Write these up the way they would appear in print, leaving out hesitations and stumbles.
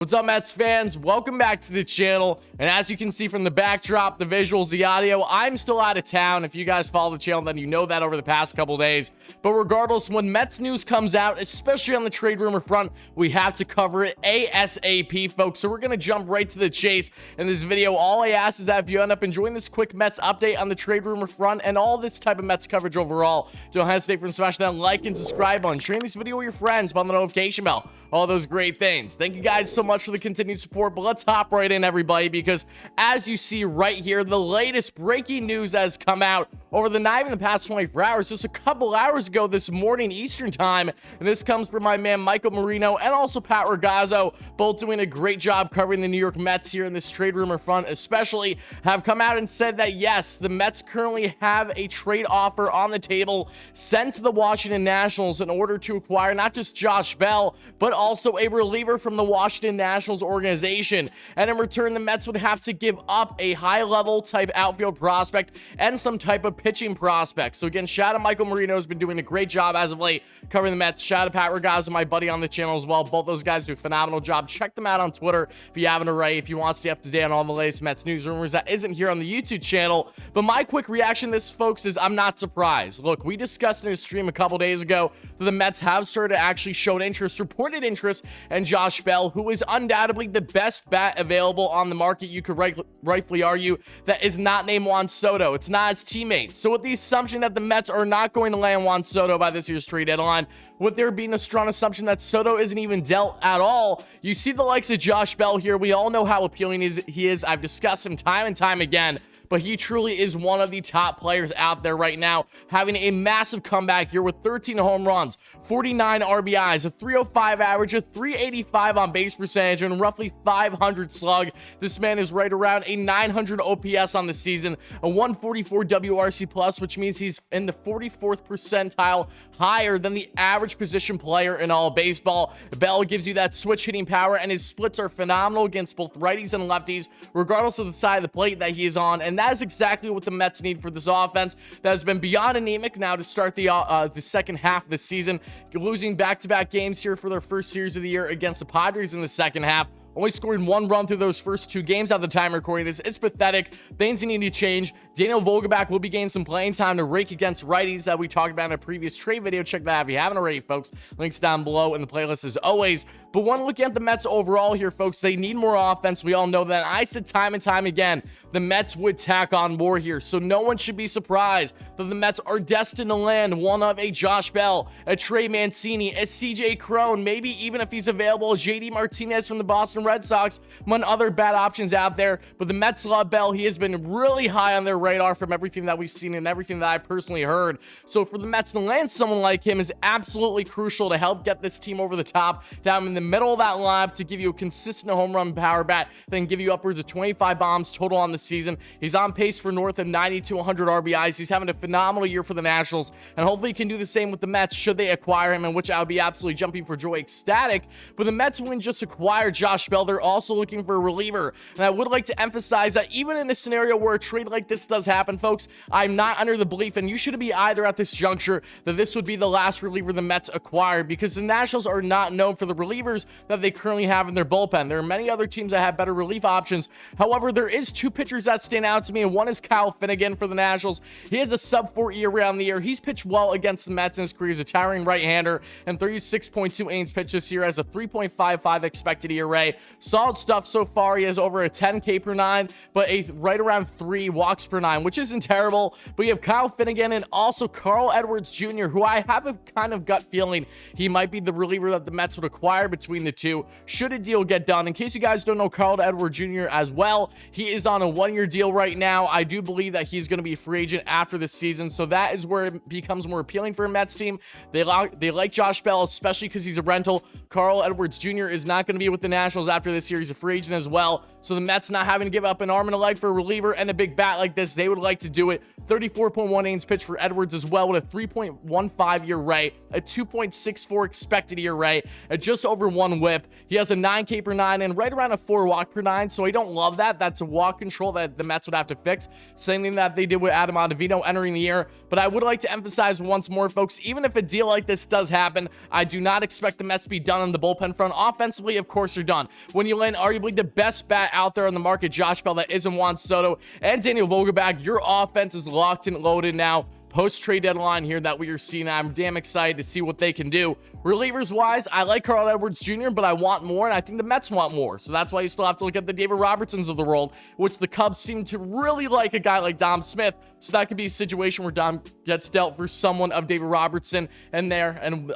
What's up, Mets fans? Welcome back to the channel. And as you can see from the backdrop, the visuals, the audio, I'm still out of town. If you guys follow the channel, then you know that over the past couple days. But regardless, when Mets news comes out, especially on the trade rumor front, we have to cover it ASAP, folks. So we're going to jump right to the chase in this video. All I ask is that if you end up enjoying this quick Mets update on the trade rumor front and all this type of Mets coverage overall, don't hesitate to smash that like and subscribe button. Sharing this video with your friends, on the notification bell, all those great things. Thank you guys so much for the continued support, but let's hop right in, everybody, because as you see right here, the latest breaking news that has come out over the night in the past 24 hours, just a couple hours ago this morning Eastern time, and this comes from my man Michael Marino and also Pat Ragazzo, both doing a great job covering the New York Mets here in this trade rumor front, especially have come out and said that yes, the Mets currently have a trade offer on the table sent to the Washington Nationals in order to acquire not just Josh Bell, but also a reliever from the Washington Nationals organization. And in return, the Mets would have to give up a high-level type outfield prospect and some type of pitching prospect. So again, shout out Michael Marino, has been doing a great job as of late covering the Mets. Shout out Pat Ragazzo, my buddy on the channel as well. Both those guys do a phenomenal job. Check them out on Twitter if you haven't already, if you want to stay up to date on all the latest Mets news rumors that isn't here on the YouTube channel. But my quick reaction to this, folks, is I'm not surprised. Look, we discussed in a stream a couple days ago that the Mets have started to actually show interest, reported interest in Josh Bell, who is undoubtedly the best bat available on the market. You could rightfully argue that is not named Juan Soto. It's not his teammate. So with the assumption that the Mets are not going to land Juan Soto by this year's trade deadline, with there being a strong assumption that Soto isn't even dealt at all, you see the likes of Josh Bell here. We all know how appealing he is. I've discussed him time and time again, but he truly is one of the top players out there right now, having a massive comeback here with 13 home runs, 49 RBIs, a 305 average, a 385 on base percentage, and roughly 500 slug. This man is right around a 900 OPS on the season, a 144 WRC plus, which means he's in the 44th percentile, higher than the average position player in all baseball. Bell gives you that switch hitting power, and his splits are phenomenal against both righties and lefties, regardless of the side of the plate that he is on. And that is exactly what the Mets need for this offense that has been beyond anemic now to start the second half of the season, losing back-to-back games here for their first series of the year against the Padres in the second half. Only scoring one run through those first two games at the time recording this. It's pathetic. Things need to change. Daniel Vogelbach will be getting some playing time to rake against righties that we talked about in a previous trade video. Check that out if you haven't already, folks. Links down below in the playlist as always. But when looking at the Mets overall here, folks, they need more offense. We all know that. I said time and time again, the Mets would tack on more here. So no one should be surprised that the Mets are destined to land one of a Josh Bell, a Trey Mancini, a CJ Cron, maybe even if he's available, JD Martinez from the Boston Red Sox, among other bad options out there. But the Mets love Bell. He has been really high on their radar from everything that we've seen and everything that I personally heard. So for the Mets to land someone like him is absolutely crucial to help get this team over the top, down in the middle of that lineup, to give you a consistent home run power bat, then give you upwards of 25 bombs total on the season. He's on pace for north of 90 to 100 RBIs. He's having a phenomenal year for the Nationals, and hopefully he can do the same with the Mets should they acquire him, in which I would be absolutely jumping for joy, ecstatic. But the Mets wouldn't just acquire Josh Bell, they're also looking for a reliever. And I would like to emphasize that even in a scenario where a trade like this does happen, folks, I'm not under the belief, and you should be either at this juncture, that this would be the last reliever the Mets acquire, because the Nationals are not known for the relievers that they currently have in their bullpen. There are many other teams that have better relief options. However, there is two pitchers that stand out to me, and one is Kyle Finnegan for the Nationals. He has a sub-4 ERA on the year. He's pitched well against the Mets in his career. He's a towering right-hander, and 36.2 innings pitched this year, has a 3.55 expected ERA. Solid stuff so far. He has over a 10 K per 9, but right around 3 walks per 9, which isn't terrible. But you have Kyle Finnegan and also Carl Edwards Jr., who I have a kind of gut feeling he might be the reliever that the Mets would acquire between the two, should a deal get done. In case you guys don't know Carl Edwards Jr. as well, he is on a 1-year deal right now. I do believe that he's going to be a free agent after this season, so that is where it becomes more appealing for a Mets team. They like Josh Bell, especially because he's a rental. Carl Edwards Jr. is not going to be with the Nationals after this year. He's a free agent as well, so the Mets not having to give up an arm and a leg for a reliever and a big bat like this, they would like to do it. 34.1 innings pitched for Edwards as well, with a 3.15 ERA, a 2.64 expected ERA, at just over 1 whip. He has a 9 K per 9 and right around a 4 walk per 9, so I don't love that. That's a walk control that the Mets would have to fix. Same thing that they did with Adam Ottavino entering the year. But I would like to emphasize once more, folks, even if a deal like this does happen, I do not expect the Mets to be done on the bullpen front. Offensively, of course, they're done. when you land arguably the best bat out there on the market, Josh Bell, that isn't Juan Soto and Daniel Vogelbach. Your offense is locked and loaded now. Post-trade deadline here that we are seeing. I'm damn excited to see what they can do. Relievers wise, I like Carl Edwards Jr., but I want more, and I think the Mets want more. So that's why you still have to look at the David Robertsons of the world, which the Cubs seem to really like a guy like Dom Smith. So that could be a situation where Dom gets dealt for someone of David Robertson and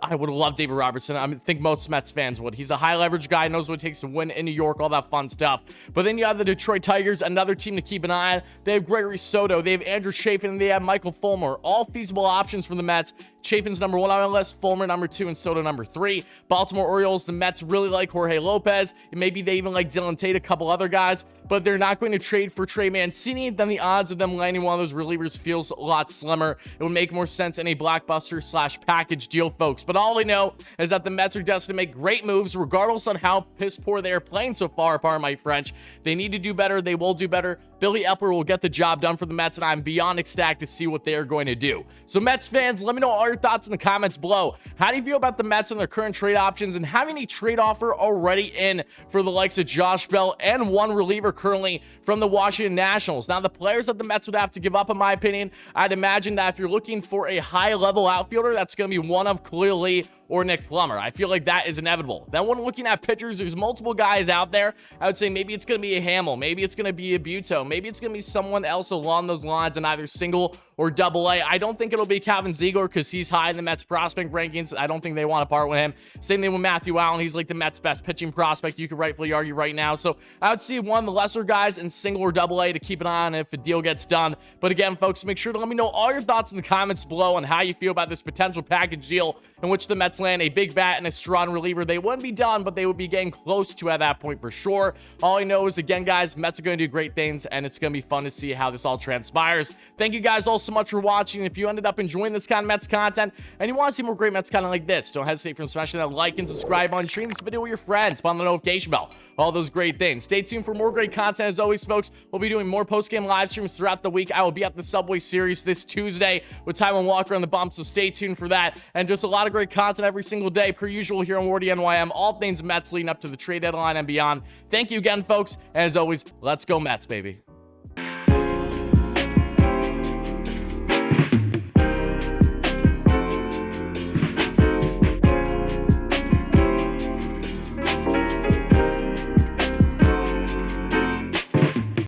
I would love David Robertson. I think most Mets fans would. He's a high leverage guy, knows what it takes to win in New York, all that fun stuff. But then you have the Detroit Tigers, another team to keep an eye on. They have Gregory Soto, they have Andrew Chafin, and they have Michael Fulmer. All feasible options for the Mets. Chafin's number 1 on my list, Fulmer number 2, and Soto number 3. Baltimore Orioles, the Mets really like Jorge Lopez. Maybe they even like Dylan Tate, a couple other guys, but they're not going to trade for Trey Mancini. Then the odds of them landing one of those relievers feels a lot slimmer. It would make more sense in a blockbuster / package deal, folks. But all we know is that the Mets are destined to make great moves, regardless on how piss poor they are playing so far, pardon my French. They need to do better. They will do better. Billy Epler will get the job done for the Mets, and I'm beyond ecstatic to see what they are going to do. So Mets fans, let me know all your thoughts in the comments below. How do you feel about the Mets and their current trade options, and having a trade offer already in for the likes of Josh Bell and one reliever currently from the Washington Nationals? Now, the players that the Mets would have to give up, in my opinion, I'd imagine that if you're looking for a high-level outfielder, that's going to be one of Khalil Lee or Nick Plummer. I feel like that is inevitable. Then when looking at pitchers, there's multiple guys out there. I would say maybe it's going to be a Hamill, maybe it's going to be a Buto, maybe it's going to be someone else along those lines in either single or double A. I don't think it'll be Calvin Ziegler because he's high in the Mets prospect rankings. I don't think they want to part with him. Same thing with Matthew Allen. He's like the Mets best pitching prospect, you could rightfully argue right now. So I would see one of the lesser guys in single or double A to keep an eye on if a deal gets done. But again, folks, make sure to let me know all your thoughts in the comments below on how you feel about this potential package deal in which the Mets land a big bat and a strong reliever. They wouldn't be done, but they would be getting close to at that point for sure. All I know is, again, guys, Mets are going to do great things, and it's going to be fun to see how this all transpires. Thank you guys all so much for watching. If you ended up enjoying this kind of Mets content and you want to see more great Mets content like this, don't hesitate from smashing that like and subscribe button, sharing this video with your friends, on the notification bell, all those great things. Stay tuned for more great content. As always, folks, we'll be doing more post-game live streams throughout the week. I will be at the Subway Series this Tuesday with Taiwan Walker on the bump, so stay tuned for that. And just a lot of great content every single day, per usual, here on WardyNYM, all things Mets leading up to the trade deadline and beyond. Thank you again, folks. And as always, let's go Mets, baby.